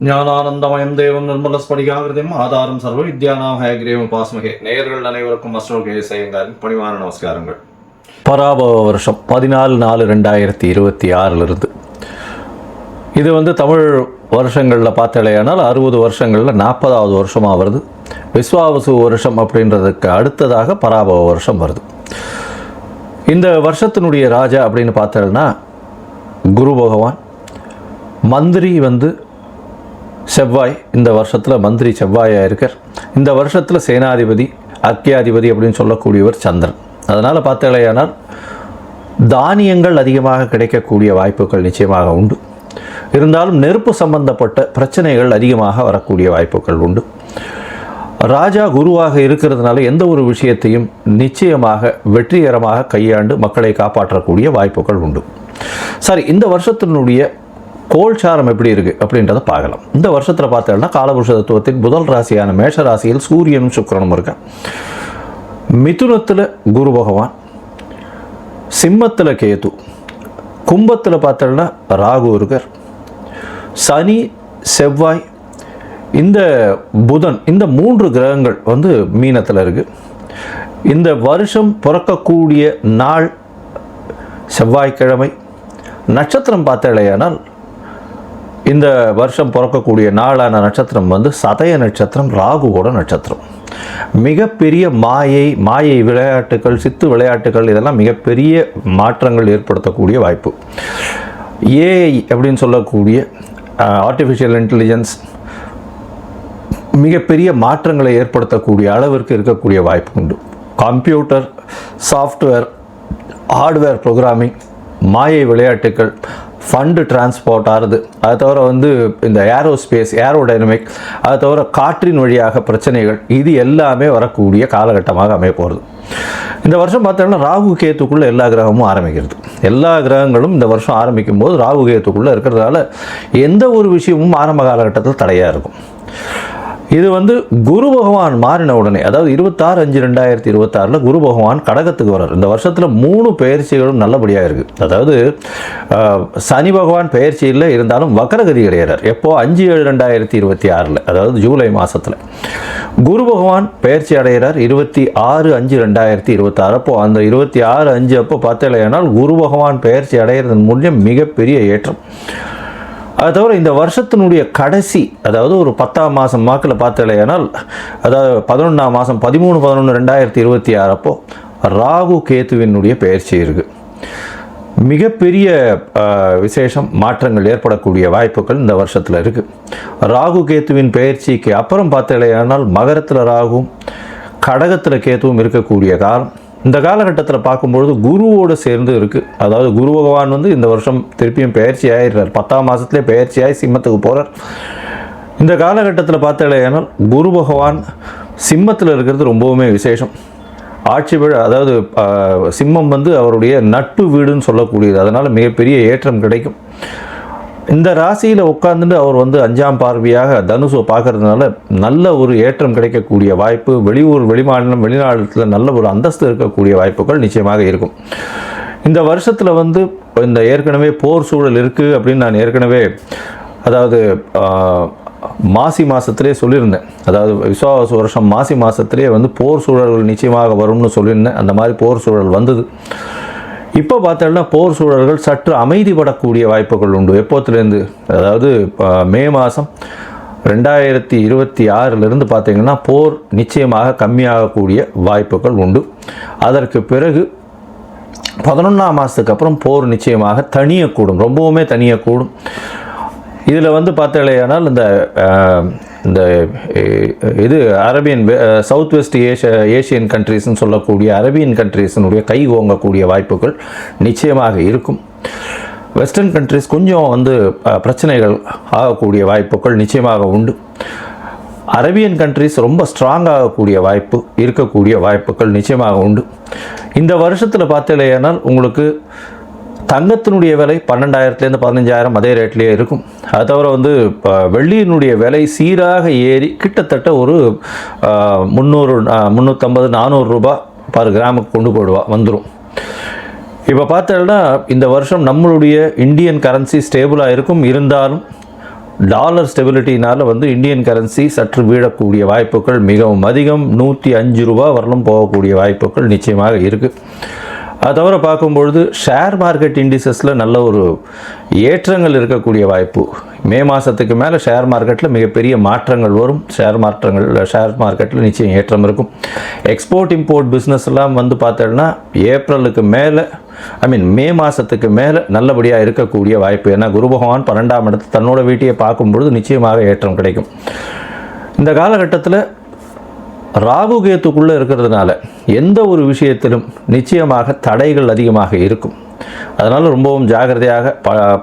ஞானானந்தமயம் தேவம் நிர்மலஸ்படிகாகிருதம் ஆதாரம் சர்வ வித்யானாம் ஹயக்ரீவம் உபாஸ்மகே. நேயர்கள் அனைவருக்கும் அஸ்ட்ரோகே செய்யுங்காரின் பணிவான நமஸ்காரங்கள். பராபவ வருஷம் 14/4/2026 இது தமிழ் வருஷங்களில் பார்த்தாலேயானால் 60 வருஷங்களில் 40வது வருஷமாக வருது. விஸ்வாவசு வருஷம் அப்படின்றதுக்கு அடுத்ததாக பராபவ வருஷம் வருது. இந்த வருஷத்தினுடைய ராஜா அப்படின்னு பார்த்தோம்னா குரு பகவான். மந்திரி செவ்வாய். இந்த வருஷத்தில் மந்திரி செவ்வாயாக இருக்கார். இந்த வருஷத்தில் சேனாதிபதி அர்க்கியாதிபதி அப்படின்னு சொல்லக்கூடியவர் சந்திரன். அதனால் பார்த்தாலேயானால் தானியங்கள் அதிகமாக கிடைக்கக்கூடிய வாய்ப்புகள் நிச்சயமாக உண்டு. இருந்தாலும் நெருப்பு சம்பந்தப்பட்ட பிரச்சனைகள் அதிகமாக வரக்கூடிய வாய்ப்புகள் உண்டு. ராஜா குருவாக இருக்கிறதுனால எந்த ஒரு விஷயத்தையும் நிச்சயமாக வெற்றிகரமாக கையாண்டு மக்களை காப்பாற்றக்கூடிய வாய்ப்புகள் உண்டு. சரி, இந்த வருஷத்தினுடைய கோல்சாரம் எப்படி இருக்குது அப்படின்றத பார்க்கலாம். இந்த வருஷத்தில் பார்த்தோம்னா காலபுருஷ தத்துவத்தின் முதல் ராசியான மேஷ ராசியில் சூரியனும் சுக்கிரனும் இருக்கான். மிதுனத்தில் குரு பகவான், சிம்மத்தில் கேது, கும்பத்தில் பார்த்தோம்னா ராகு இருக்கார். சனி, செவ்வாய், இந்த புதன், இந்த 3 கிரகங்கள் மீனத்தில் இருக்குது. இந்த வருஷம் பிறக்கக்கூடிய நாள் செவ்வாய்க்கிழமை. நட்சத்திரம் பார்த்தாலேயானால் இந்த வருஷம் பிறக்கக்கூடிய நாளான நட்சத்திரம் சதய நட்சத்திரம், ராகுவோட நட்சத்திரம். மிகப்பெரிய மாயை விளையாட்டுகள், சித்து விளையாட்டுகள், இதெல்லாம் மிகப்பெரிய மாற்றங்கள் ஏற்படுத்தக்கூடிய வாய்ப்பு. ஏஐ அப்படின்னு சொல்லக்கூடிய ஆர்டிஃபிஷியல் இன்டெலிஜென்ஸ் மிகப்பெரிய மாற்றங்களை ஏற்படுத்தக்கூடிய அளவிற்கு இருக்கக்கூடிய வாய்ப்பு உண்டு. கம்ப்யூட்டர், சாஃப்ட்வேர், ஹார்ட்வேர் ப்ரோக்ராமிங், மாயை விளையாட்டுகள், ஃபண்டு டிரான்ஸ்போர்ட் ஆகுது. அதை தவிர இந்த ஏரோஸ்பேஸ், ஏரோடைனமிக், அதை தவிர காற்றின் வழியாக பிரச்சனைகள், இது எல்லாமே வரக்கூடிய காலகட்டமாக அமைய போகிறது. இந்த வருஷம் பார்த்தோம்னா ராகு கேத்துக்குள்ளே எல்லா கிரகமும் ஆரம்பிக்கிறது. எல்லா கிரகங்களும் இந்த வருஷம் ஆரம்பிக்கும் போது ராகு கேத்துக்குள்ளே இருக்கிறதால எந்த ஒரு விஷயமும் ஆரம்ப காலகட்டத்தில் தடையாக இருக்கும். இது குரு பகவான் மாறின உடனே, அதாவது 26/5/2026 குரு பகவான் கடகத்துக்கு வர்றார். இந்த வருஷத்தில் 3 பெயர்ச்சிகளும் நல்லபடியாக இருக்குது. அதாவது சனி பகவான் பெயர்ச்சியில் இருந்தாலும் வக்கரகதி கிடையாது. எப்போ 5/7/2026, அதாவது ஜூலை மாதத்தில் குரு பகவான் பெயர்ச்சி அடைகிறார். 26/5/2026 அப்போ அந்த 26/5 அப்போ பார்த்தலையானால் குரு பகவான் பெயர்ச்சி அடைகிறதன் மூலம் மிகப்பெரிய ஏற்றம். அது தவிர இந்த வருஷத்தினுடைய கடைசி, அதாவது ஒரு 10ஆம் மாதம் வாக்கில் பார்த்தலையானால், அதாவது 11ஆம் மாதம் 13/11/2026 அப்போ ராகு கேத்துவினுடைய பெயர்ச்சி இருக்குது. மிகப்பெரிய விசேஷம், மாற்றங்கள் ஏற்படக்கூடிய வாய்ப்புகள் இந்த வருஷத்தில் இருக்குது. ராகு கேத்துவின் பெயர்ச்சிக்கு அப்புறம் பார்த்தலையானால் மகரத்தில் ராகுவும் கடகத்தில் கேத்துவும் இருக்கக்கூடிய காலம். இந்த காலகட்டத்தில் பார்க்கும்பொழுது குருவோடு சேர்ந்து இருக்குது. அதாவது குரு பகவான் இந்த வருஷம் திருப்பியும் பெயர்ச்சி ஆகிடுறார். 10ஆம் மாதத்துலேயே பெயர்ச்சியாகி சிம்மத்துக்கு போகிறார். இந்த காலகட்டத்தில் பார்த்தாலேயானால் குரு பகவான் சிம்மத்தில் இருக்கிறது ரொம்பவுமே விசேஷம். ஆட்சி வீடு, அதாவது சிம்மம் அவருடைய நட்பு வீடுன்னு சொல்லக்கூடியது. அதனால் மிகப்பெரிய ஏற்றம் கிடைக்கும். இந்த ராசியில் உட்கார்ந்துட்டு அவர் 5ஆம் பார்வையாக தனுசை பார்க்கறதுனால நல்ல ஒரு ஏற்றம் கிடைக்கக்கூடிய வாய்ப்பு. வெளியூர், வெளிமாநிலம், வெளிநாட்டில் நல்ல ஒரு அந்தஸ்து இருக்கக்கூடிய வாய்ப்புகள் நிச்சயமாக இருக்கும். இந்த வருஷத்தில் இந்த ஏற்கனவே போர் சூழல் இருக்குது அப்படின்னு நான் ஏற்கனவே, அதாவது மாசி மாதத்திலே சொல்லியிருந்தேன். அதாவது விஸ்வாவசு வருஷம் மாசி மாதத்திலே போர் சூழல்கள் நிச்சயமாக வரும்னு சொல்லியிருந்தேன். அந்த மாதிரி போர் சூழல் வந்தது. இப்போ பார்த்தோம்னா போர் சூழல்கள் சற்று அமைதிப்படக்கூடிய வாய்ப்புகள் உண்டு. எப்போத்துலேருந்து, அதாவது மே மாதம் 2026 பார்த்தீங்கன்னா போர் நிச்சயமாக கம்மியாகக்கூடிய வாய்ப்புகள் உண்டு. அதற்கு பிறகு 11ஆம் மாதத்துக்கு அப்புறம் போர் நிச்சயமாக தனியக்கூடும், ரொம்பவுமே தனியக்கூடும். இதில் பார்த்தலையானால் இந்த இது அரேபியன், சவுத் வெஸ்ட் ஏஷியன் கண்ட்ரீஸ்ன்னு சொல்லக்கூடிய அரேபியன் கண்ட்ரீஸினுடைய கை ஓங்கக்கூடிய வாய்ப்புகள் நிச்சயமாக இருக்கும். வெஸ்டர்ன் கண்ட்ரீஸ் கொஞ்சம் பிரச்சனைகள் ஆகக்கூடிய வாய்ப்புகள் நிச்சயமாக உண்டு. அரேபியன் கண்ட்ரீஸ் ரொம்ப ஸ்ட்ராங் ஆகக்கூடிய வாய்ப்பு இருக்கக்கூடிய வாய்ப்புகள் நிச்சயமாக உண்டு. இந்த வருஷத்தில் பார்த்தலையானால் உங்களுக்கு தங்கத்தினுடைய விலை 12,000 15,000 அதே ரேட்லேயே இருக்கும். அது தவிர வெள்ளியினுடைய விலை சீராக ஏறி கிட்டத்தட்ட ஒரு 300, 350, 400 ரூபாய் பர் கிராமுக்கு கொண்டு வந்துடும். இப்போ பார்த்தோம்னா இந்த வருஷம் நம்மளுடைய இந்தியன் கரன்சி ஸ்டேபிளாக இருக்கும். இருந்தாலும் டாலர் ஸ்டெபிலிட்டினால் வந்து இந்தியன் கரன்சி சற்று வீழக்கூடிய வாய்ப்புகள் மிகவும் அதிகம். 105 ரூபா வரலும் போகக்கூடிய வாய்ப்புகள் நிச்சயமாக இருக்குது. அது தவிர பார்க்கும்பொழுது ஷேர் மார்க்கெட் இண்டிசஸில் நல்ல ஒரு ஏற்றங்கள் இருக்கக்கூடிய வாய்ப்பு. மே மாதத்துக்கு மேலே ஷேர் மார்க்கெட்டில் மிகப்பெரிய மாற்றங்கள் வரும். ஷேர் மார்க்கெட்டில் நிச்சயம் ஏற்றம் இருக்கும். எக்ஸ்போர்ட் இம்போர்ட் பிஸ்னஸ்லாம் வந்து பார்த்தோன்னா ஏப்ரலுக்கு மேலே மே மாதத்துக்கு மேலே நல்லபடியாக இருக்கக்கூடிய வாய்ப்பு. ஏன்னா குரு பகவான் 12ஆம் இடத்து தன்னோட வீட்டையை பார்க்கும்பொழுது நிச்சயமாக ஏற்றம் கிடைக்கும். இந்த காலகட்டத்தில் ராகு கேத்துக்குள்ளே இருக்கிறதுனால எந்த ஒரு விஷயத்திலும் நிச்சயமாக தடைகள் அதிகமாக இருக்கும். அதனால் ரொம்பவும் ஜாகிரதையாக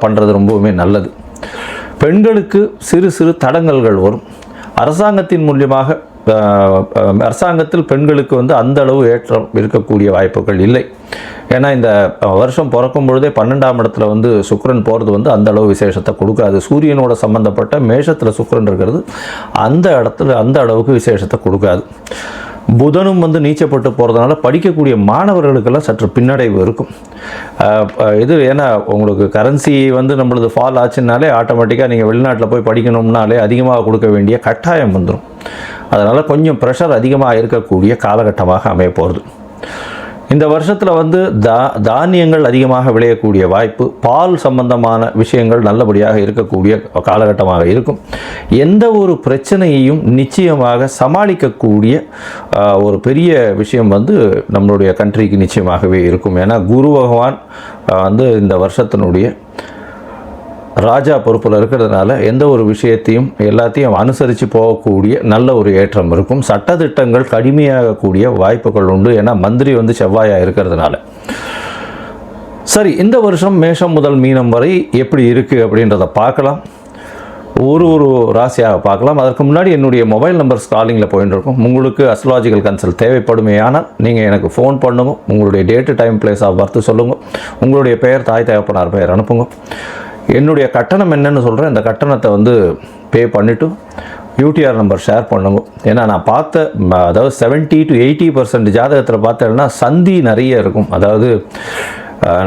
பண்ணுறது ரொம்பவுமே நல்லது. பெண்களுக்கு சிறு சிறு தடங்கல்கள் வரும். அரசாங்கத்தின் மூலியமாக அரசாங்கத்தில் பெண்களுக்கு வந்து அந்த அளவு ஏற்றம் இருக்கக்கூடிய வாய்ப்புகள் இல்லை. ஏன்னா இந்த வருஷம் பிறக்கும் பொழுதே 12ஆம் இடத்துல வந்து சுக்கிரன் போகிறது வந்து அந்த அளவு விசேஷத்தை கொடுக்காது. சூரியனோட சம்பந்தப்பட்ட மேஷத்தில் சுக்கிரன் இருக்கிறது அந்த இடத்துல அந்த அளவுக்கு விசேஷத்தை கொடுக்காது. புதனும் வந்து நீச்சப்பட்டு போகிறதுனால படிக்கக்கூடிய மாணவர்களுக்கெல்லாம் சற்று பின்னடைவு இருக்கும். இது ஏன்னா உங்களுக்கு கரன்சி வந்து நம்மளது ஃபால் ஆச்சுனாலே ஆட்டோமேட்டிக்காக நீங்கள் வெளிநாட்டில் போய் படிக்கணும்னாலே அதிகமாக கொடுக்க வேண்டிய கட்டாயம் வந்துடும். அதனால் கொஞ்சம் ப்ரெஷர் அதிகமாக இருக்கக்கூடிய காலகட்டமாக அமைய போகிறது. இந்த வருஷத்தில் வந்து தானியங்கள் அதிகமாக விளையக்கூடிய வாய்ப்பு, பால் சம்பந்தமான விஷயங்கள் நல்லபடியாக இருக்கக்கூடிய காலகட்டமாக இருக்கும். எந்த ஒரு பிரச்சனையையும் நிச்சயமாக சமாளிக்கக்கூடிய ஒரு பெரிய விஷயம் வந்து நம்மளுடைய கண்ட்ரிக்கு நிச்சயமாகவே இருக்கும். ஏன்னா குரு பகவான் வந்து இந்த வருஷத்தினுடைய ராஜா பொறுப்பில் இருக்கிறதுனால எந்த ஒரு விஷயத்தையும் எல்லாத்தையும் அனுசரித்து போகக்கூடிய நல்ல ஒரு ஏற்றம் இருக்கும். சட்டத்திட்டங்கள் கடுமையாகக்கூடிய வாய்ப்புகள் உண்டு. ஏன்னா மந்திரி வந்து செவ்வாயாக இருக்கிறதுனால. சரி, இந்த வருஷம் மேஷம் முதல் மீனம் வரை எப்படி இருக்குது அப்படின்றத பார்க்கலாம். ஒரு ராசியாக பார்க்கலாம். அதற்கு முன்னாடி என்னுடைய மொபைல் நம்பர் ஸ்காலிங்கில் போயிட்டு இருக்கும். உங்களுக்கு அஸ்ட்ராலஜிக்கல் கன்சல்ட் தேவைப்படுமே ஆனால் நீங்கள் எனக்கு ஃபோன் பண்ணுங்க. உங்களுடைய date time place of birth சொல்லுங்கள். உங்களுடைய பெயர் தாய் தகப்பனார் பெயர் அனுப்புங்க. என்னுடைய கட்டணம் என்னன்னு சொல்கிறேன். இந்த கட்டணத்தை வந்து பே பண்ணிவிட்டு யூடிஆர் நம்பர் ஷேர் பண்ணுங்க. ஏன்னா நான் பார்த்த அதாவது 70 to 80% ஜாதகத்தில் பார்த்தேன்னா சந்தி நிறைய இருக்கும். அதாவது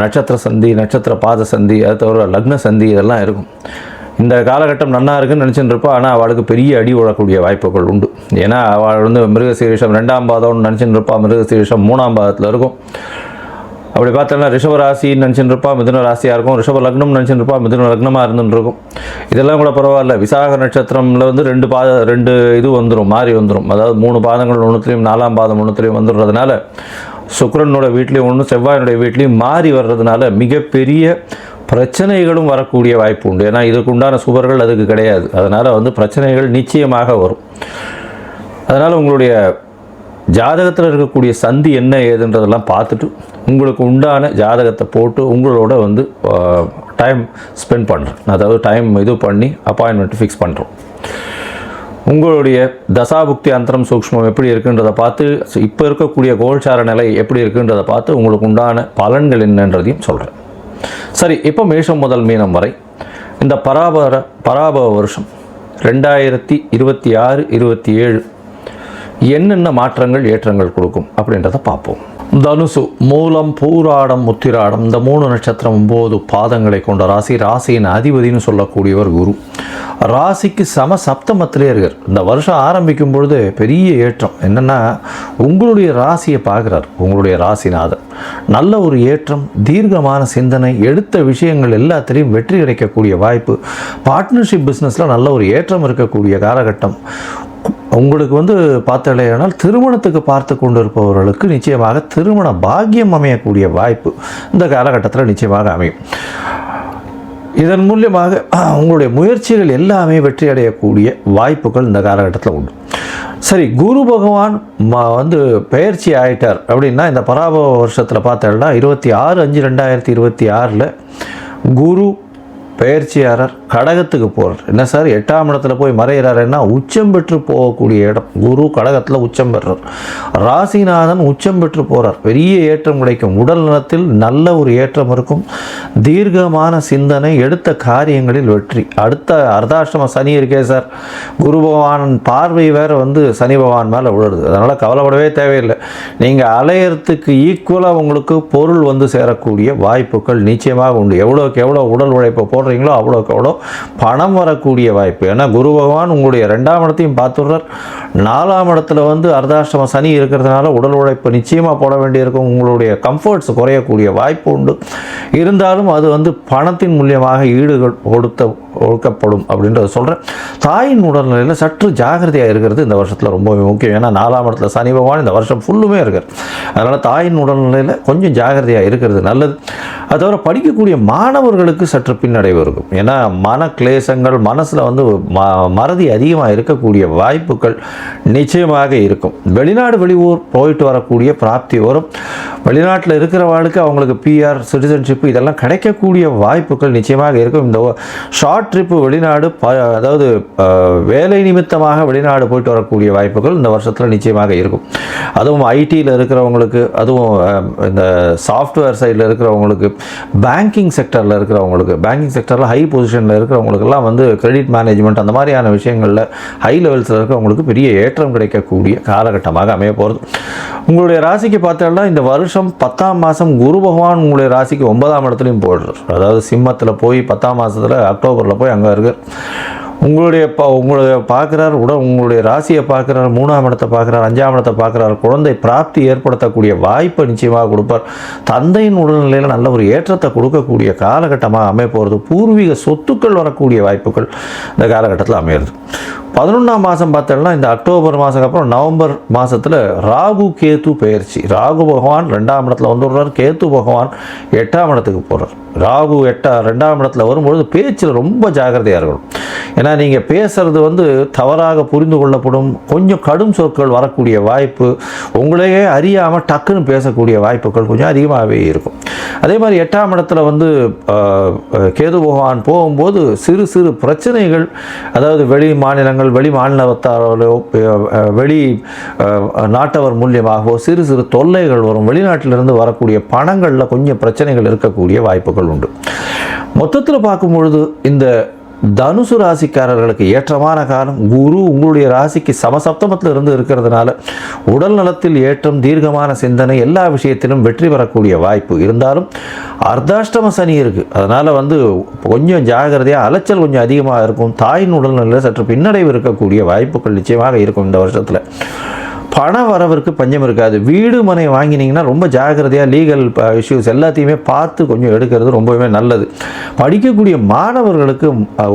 நட்சத்திர சந்தி, நட்சத்திர பாத சந்தி, அது தவிர லக்ன சந்தி இதெல்லாம் இருக்கும். இந்த காலகட்டம் நன்னா இருக்குன்னு நினச்சிட்டு இருப்பா. ஆனால் அவளுக்கு பெரிய அடி உழக்கூடிய வாய்ப்புகள் உண்டு. ஏன்னா அவள் வந்து மிருகசீரிஷம் 2ஆம் பாதம்னு நினச்சிட்டு இருப்பா. மிருகசீரிஷம் 3ஆம் பாதத்தில் இருக்கும். அப்படி பார்த்தோன்னா ரிஷப ராசின்னு நினச்சிட்டு இருப்பா, மிதுன ராசியாக இருக்கும். ரிஷப லக்னம் நினச்சிட்டு இருப்பா, மிதுன லக்னமாக இருந்துருக்கும். இதெல்லாம் கூட பரவாயில்ல. விசாக நட்சத்திரமில் வந்து 2 இது வந்துடும், மாறி வந்துடும். அதாவது 3 பாதங்கள் ஒன்றுத்துலேயும் 4ஆம் பாதம் ஒன்றுத்துலேயும் வந்துடுறதுனால சுக்கிரனோட வீட்லேயும் ஒன்று செவ்வாயினுடைய வீட்லேயும் மாறி வர்றதுனால மிகப்பெரிய பிரச்சனைகளும் வரக்கூடிய வாய்ப்பு உண்டு. ஏன்னா இதுக்கு உண்டான சுவர்கள் அதுக்கு கிடையாது. அதனால் வந்து பிரச்சனைகள் நிச்சயமாக வரும். அதனால் உங்களுடைய ஜாதகத்தில் இருக்கக்கூடிய சந்தி என்ன ஏதுன்றதெல்லாம் பார்த்துட்டு உங்களுக்கு உண்டான ஜாதகத்தை போட்டு உங்களோட வந்து டைம் ஸ்பெண்ட் பண்ணுறேன். அதாவது டைம் இது பண்ணி அப்பாயின்மெண்ட் ஃபிக்ஸ் பண்ணுறோம். உங்களுடைய தசாபுக்தி அந்தரம் சூக்ஷ்மம் எப்படி இருக்குன்றதை பார்த்து, இப்போ இருக்கக்கூடிய கோல்சார நிலை எப்படி இருக்குன்றதை பார்த்து உங்களுக்கு உண்டான பலன்கள் என்னன்றதையும் சொல்கிறேன். சரி, இப்போ மேஷம் முதல் மீனம் வரை இந்த பராபவ வருஷம் 2026-27 என்னென்ன மாற்றங்கள் ஏற்றங்கள் கொடுக்கும் அப்படின்றத பார்ப்போம். தனுசு, மூலம், பூராடம், உத்திராடம் இந்த 3 நட்சத்திரம் 9 பாதங்களை கொண்ட ராசி. ராசியின் அதிபதினு சொல்லக்கூடியவர் குரு. ராசிக்கு சப்தமத்திலே இருக்கார். இந்த வருஷம் ஆரம்பிக்கும் பொழுது பெரிய ஏற்றம் என்னென்னா உங்களுடைய ராசியை பார்க்குறார். உங்களுடைய ராசிநாதர் நல்ல ஒரு ஏற்றம், தீர்க்கமான சிந்தனை, எடுத்த விஷயங்கள் எல்லாத்திலையும் வெற்றி கிடைக்கக்கூடிய வாய்ப்பு. பார்ட்னர்ஷிப் பிஸ்னஸில் நல்ல ஒரு ஏற்றம் இருக்கக்கூடிய காலகட்டம். உங்களுக்கு வந்து பார்த்தாலேயானால் திருமணத்துக்கு பார்த்து கொண்டு இருப்பவர்களுக்கு நிச்சயமாக திருமண பாக்கியம் அமையக்கூடிய வாய்ப்பு இந்த காலகட்டத்தில் நிச்சயமாக அமையும். இதன் மூலியமாக உங்களுடைய முயற்சிகள் எல்லாமே வெற்றி அடையக்கூடிய வாய்ப்புகள் இந்த காலகட்டத்தில் உண்டு. சரி, குரு பகவான் வந்து பெயர்ச்சி ஆகிட்டார் அப்படின்னா இந்த பராபவ வருஷத்தில் பார்த்தோம்னா 26/5/2026 குரு பெயர்ச்சியாரர் கடகத்துக்கு போகிறார். என்ன சார் 8ஆம் இடத்துல போய் மறைகிறாருன்னா உச்சம் பெற்று போகக்கூடிய இடம். குரு கடகத்தில் உச்சம் பெறுறார். ராசிநாதன் உச்சம் பெற்று போகிறார். பெரிய ஏற்றம் கிடைக்கும். உடல் நலத்தில் நல்ல ஒரு ஏற்றம் இருக்கும். தீர்க்கமான சிந்தனை, எடுத்த காரியங்களில் வெற்றி. அடுத்த அர்த்தாஷ்டம சனி இருக்கே சார், குரு பகவான் பார்வை வேறு வந்து சனி பகவான் மேலே விழுறது. அதனால் கவலைப்படவே தேவையில்லை. நீங்கள் அலையறதுக்கு ஈக்குவலாக உங்களுக்கு பொருள் வந்து சேரக்கூடிய வாய்ப்புகள் நிச்சயமாக உண்டு. எவ்வளோக்கு எவ்வளோ உடல் உழைப்பை போடுற கஷ்டப்படுறீங்களோ அவ்வளோக்கு அவ்வளோ பணம் வரக்கூடிய வாய்ப்பு. ஏன்னா குரு பகவான் உங்களுடைய 2ஆம் இடத்தையும் பார்த்துடுறார். 4ஆம் இடத்துல வந்து அர்த்தாஷ்டம சனி இருக்கிறதுனால உடல் உழைப்பு நிச்சயமாக போட வேண்டியிருக்கும். உங்களுடைய கம்ஃபர்ட்ஸ் குறையக்கூடிய வாய்ப்பு உண்டு. இருந்தாலும் அது வந்து பணத்தின் மூலியமாக ஒடுக்கப்படும் அப்படின்றத சொல்கிறேன். தாயின் உடல்நிலையில் சற்று ஜாகிரதையாக இருக்கிறது இந்த வருஷத்தில் ரொம்பவே முக்கியம். ஏன்னா 4ஆம் இடத்துல சனி பகவான் இந்த வருஷம் ஃபுல்லுமே இருக்கார். அதனால் தாயின் உடல்நிலையில் கொஞ்சம் ஜாகிரதையாக இருக்கிறது நல்லது. அது தவிர படிக்கக்கூடிய மாணவர்களுக்கு சற்று பின்னடைவு இருக்கும். ஏன்னா மன கிளேசங்கள், மனசில் வந்து மறதி அதிகமாக இருக்கக்கூடிய வாய்ப்புகள் நிச்சயமாக இருக்கும். வெளிநாடு வெளியூர் போயிட்டு வரக்கூடிய பிராப்தி வரும். வெளிநாட்டில் இருக்கிறவர்களுக்கு அவங்களுக்கு பிஆர், சிட்டிசன்ஷிப் இதெல்லாம் கிடைக்கக்கூடிய வாய்ப்புகள் நிச்சயமாக இருக்கும். இந்த ஷார்ட் ட்ரிப்பு வெளிநாடு, அதாவது வேலை நிமித்தமாக வெளிநாடு போயிட்டு வரக்கூடிய வாய்ப்புகள் இந்த வருஷத்தில் நிச்சயமாக இருக்கும். அதுவும் ஐடியில் இருக்கிறவங்களுக்கு, அதுவும் இந்த சாஃப்ட்வேர் சைடில் இருக்கிறவங்களுக்கு, பேங்கிங் செக்டரில் இருக்கிறவங்களுக்கு, பேங்கிங் செக்டரில் ஹை பொசிஷனில் இருக்கிறவங்களுக்கெல்லாம் வந்து கிரெடிட் மேனேஜ்மெண்ட் அந்த மாதிரியான விஷயங்களில் ஹை லெவல்ஸில் இருக்கிறவங்களுக்கு பெரிய ஏற்றம் கிடைக்கக்கூடிய காலகட்டமாக அமைய போகிறது. உங்களுடைய ராசிக்கு பார்த்தோம்னா இந்த வருஷம் 10ஆம் மாதம் குரு பகவான் உங்களுடைய ராசிக்கு 9ஆம் இடத்துலையும் போடுறார். அதாவது சிம்மத்தில் போய் 10ஆம் மாதத்தில் அக்டோபரில் போய் அங்கே இருக்கார். உங்களுடைய பார்க்குறார், உங்களுடைய ராசியை பார்க்குறார், 3ஆம் இடத்தை பார்க்குறார், 5ஆம் இடத்தை பார்க்குறார். குழந்தை பிராப்தி ஏற்படுத்தக்கூடிய வாய்ப்பை நிச்சயமாக கொடுப்பார். தந்தையின் உடல்நிலையில் நல்ல ஒரு ஏற்றத்தை கொடுக்கக்கூடிய காலகட்டமாக அமைய போகிறது. பூர்வீக சொத்துக்கள் வரக்கூடிய வாய்ப்புகள் இந்த காலகட்டத்தில் அமையிறது. 11ஆம் மாதம் பார்த்தோம்னா இந்த அக்டோபர் மாதம் அப்புறம் நவம்பர் மாதத்தில் ராகு கேத்து பயிற்சி. ராகு பகவான் 2ஆம் இடத்துல வந்துடுறார், கேத்து பகவான் 8ஆம் இடத்துக்கு போகிறார். ராகு 2ஆம் இடத்துல வரும்பொழுது பேச்சில் ரொம்ப ஜாகிரதையாக இருக்கணும். ஏன்னா நீங்கள் பேசுகிறது வந்து தவறாக புரிந்து கொள்ளப்படும். கொஞ்சம் கடும் சொற்கள் வரக்கூடிய வாய்ப்பு, உங்களையே அறியாமல் டக்குன்னு பேசக்கூடிய வாய்ப்புகள் கொஞ்சம் அதிகமாகவே இருக்கும். அதே மாதிரி 8ஆம் இடத்துல வந்து கேது பகவான் போகும்போது சிறு சிறு பிரச்சனைகள், அதாவது வெளி மாநிலங்கள், வெளி மாநிலத்தாரோ, வெளி நாட்டவர் மூலியமாகவோ சிறு சிறு தொல்லைகள் வரும். வெளிநாட்டிலிருந்து வரக்கூடிய பணங்களில் கொஞ்சம் பிரச்சனைகள் இருக்கக்கூடிய வாய்ப்புகள் உண்டு. மொத்தத்தில் பார்க்கும்பொழுது இந்த தனுசு ராசிக்காரர்களுக்கு ஏற்றமான காலம். குரு உங்களுடைய ராசிக்கு சமசப்தமத்தில் இருந்து இருக்கிறதுனால உடல் நலத்தில் ஏற்றம், தீர்க்கமான சிந்தனை, எல்லா விஷயத்திலும் வெற்றி பெறக்கூடிய வாய்ப்பு இருந்தாலும் அர்த்தாஷ்டம சனி இருக்குது. அதனால் வந்து கொஞ்சம் ஜாகிரதையாக, அலைச்சல் கொஞ்சம் அதிகமாக இருக்கும். தாயின் உடல்நிலையில் சற்று பின்னடைவு இருக்கக்கூடிய வாய்ப்புகள் நிச்சயமாக இருக்கும் இந்த வருஷத்தில். பண வரவிற்கு பஞ்சம் இருக்காது. வீடு மனை வாங்கினீங்கன்னா ரொம்ப ஜாகிரதையாக லீகல் இஷ்யூஸ் எல்லாத்தையுமே பார்த்து கொஞ்சம் எடுக்கிறது ரொம்பவே நல்லது. படிக்கக்கூடிய மாணவர்களுக்கு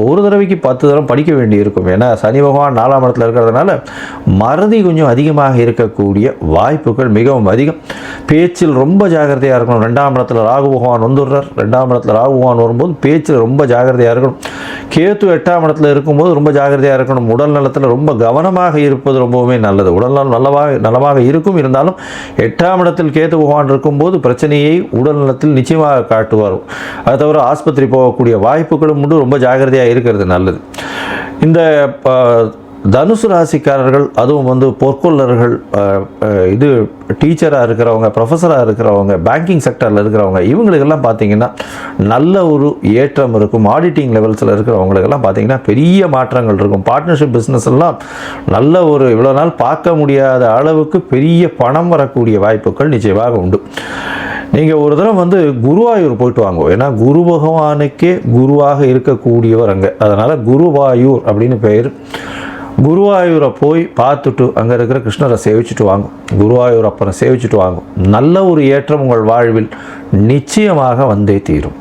ஒரு தடவைக்கு 10 தடவை படிக்க வேண்டி இருக்கும். ஏன்னா சனி பகவான் 4ஆம் இடத்துல இருக்கிறதுனால மறதி கொஞ்சம் அதிகமாக இருக்கக்கூடிய வாய்ப்புகள் மிகவும் அதிகம். பேச்சில் ரொம்ப ஜாகிரதையாக இருக்கணும். 2ஆம் இடத்துல ராகு பகவான் வந்துடுறார். 2ஆம் இடத்துல ராகு பகவான் வரும்போது பேச்சில் ரொம்ப ஜாகிரதையாக இருக்கணும். கேத்து 8ஆம் இடத்துல இருக்கும்போது ரொம்ப ஜாகிரதையாக இருக்கணும். உடல் நலத்தில் ரொம்ப கவனமாக இருப்பது ரொம்பவுமே நல்லது. உடல் நலம் நலமாக இருக்கும். இருந்தாலும் 8ஆம் இடத்தில் கேது பகவான் இருக்கும்போது பிரச்சனையை உடல் நலத்தில் நிச்சயமாக காட்டுவார். அது தவிர ஆஸ்பத்திரி போகக்கூடிய வாய்ப்புகளும் உண்டு. ரொம்ப ஜாகிரதையாக இருக்கிறது நல்லது. இந்த தனுசு ராசிக்காரர்கள், அதுவும் வந்து பொற்கொள்ளர்கள், இது டீச்சராக இருக்கிறவங்க, ப்ரொஃபஸராக இருக்கிறவங்க, பேங்கிங் செக்டரில் இருக்கிறவங்க, இவங்களுக்கெல்லாம் பார்த்திங்கன்னா நல்ல ஒரு ஏற்றம் இருக்கும். ஆடிட்டிங் லெவல்ஸில் இருக்கிறவங்களுக்கெல்லாம் பார்த்திங்கன்னா பெரிய மாற்றங்கள் இருக்கும். பார்ட்னர்ஷிப் பிஸ்னஸ் எல்லாம் நல்ல ஒரு இவ்வளோ நாள் பார்க்க முடியாத அளவுக்கு பெரிய பணம் வரக்கூடிய வாய்ப்புகள் நிச்சயமாக உண்டு. நீங்கள் ஒரு தடவை வந்து குருவாயூர் போயிட்டு வாங்க. ஏன்னா குரு பகவானுக்கே குருவாக இருக்கக்கூடியவர் அங்கே. அதனால் குருவாயூர் அப்படின்னு பெயர். குருவாயூரை போய் பார்த்துட்டு அங்கே இருக்கிற கிருஷ்ணரை சேவிச்சுட்டு வாங்க. குருவாயூர் அப்பனை சேவிச்சுட்டு வாங்க. நல்ல ஒரு ஏற்றம் உங்கள் வாழ்வில் நிச்சயமாக வந்தே தீரும்.